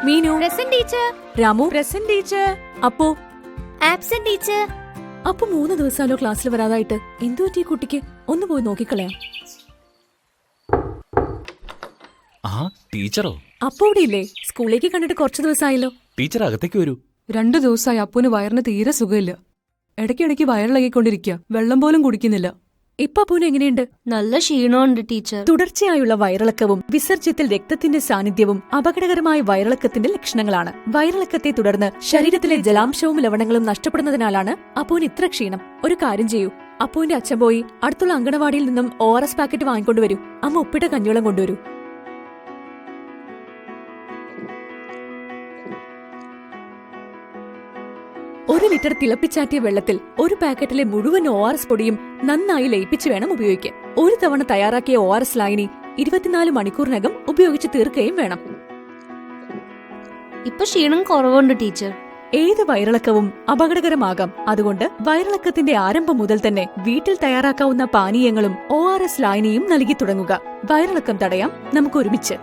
Meenu present teacher. Ramu present teacher. അപ്പോ absent teacher. അപ്പൊ 3 ദിവസമല്ലോ ക്ലാസ്സിൽ വരാതായിട്ട്. എന്തു പറ്റി കുട്ടിക്ക്? ഒന്ന് പോയി നോക്കിക്കളയാം. ടീച്ചറോ? അപ്പോ ഇവിടെ ഇല്ലേ? സ്കൂളിലേക്ക് കണ്ടിട്ട് കുറച്ചു ദിവസമായല്ലോ. ടീച്ചർ അകത്തേക്ക് വരൂ. 2 ദിവസമായി അപ്പൂന് വയറിന് തീരെ സുഖമില്ല. ഇടയ്ക്കിടയ്ക്ക് വയറിളകിക്കൊണ്ടിരിക്കുക. വെള്ളം പോലും കുടിക്കുന്നില്ല. ഇപ്പൊ അപ്പൂന് എങ്ങനെയുണ്ട്? നല്ല ക്ഷീണമുണ്ട് ടീച്ചർ. തുടർച്ചയായുള്ള വയറിളക്കവും വിസർജ്യത്തിൽ രക്തത്തിന്റെ സാന്നിധ്യവും അപകടകരമായ വയറിളക്കത്തിന്റെ ലക്ഷണങ്ങളാണ്. വയറിളക്കത്തെ തുടർന്ന് ശരീരത്തിലെ ജലാംശവും ലവണങ്ങളും നഷ്ടപ്പെടുന്നതിനാലാണ് അപ്പൂന് ഇത്ര ക്ഷീണം. ഒരു കാര്യം ചെയ്യൂ, അപ്പൂന്റെ അച്ഛൻ പോയി അടുത്തുള്ള അങ്കണവാടിയിൽ നിന്നും ORS പാക്കറ്റ് വാങ്ങിക്കൊണ്ടുവരൂ. അമ്മ ഉപ്പിട്ട കഞ്ഞിവെള്ളം കൊണ്ടുവരൂ. ഒരു ലിറ്റർ തിളപ്പിച്ചാറ്റിയ വെള്ളത്തിൽ 1 പാക്കറ്റിലെ മുഴുവൻ ORS പൊടിയും നന്നായി ലയിപ്പിച്ച് വേണം ഉപയോഗിക്കാൻ. ഒരു തവണ തയ്യാറാക്കിയ ORS ലായനി 24 മണിക്കൂറിനകം ഉപയോഗിച്ച് തീർക്കുകയും വേണം. ഇപ്പൊ ക്ഷീണം കുറവുണ്ട് ടീച്ചർ. ഏത് വയറിളക്കവും അപകടകരമാകാം. അതുകൊണ്ട് വയറിളക്കത്തിന്റെ ആരംഭം മുതൽ തന്നെ വീട്ടിൽ തയ്യാറാക്കാവുന്ന പാനീയങ്ങളും ORS ലായനിയും നൽകി തുടങ്ങുക. വയറിളക്കം തടയാം നമുക്ക് ഒരുമിച്ച്.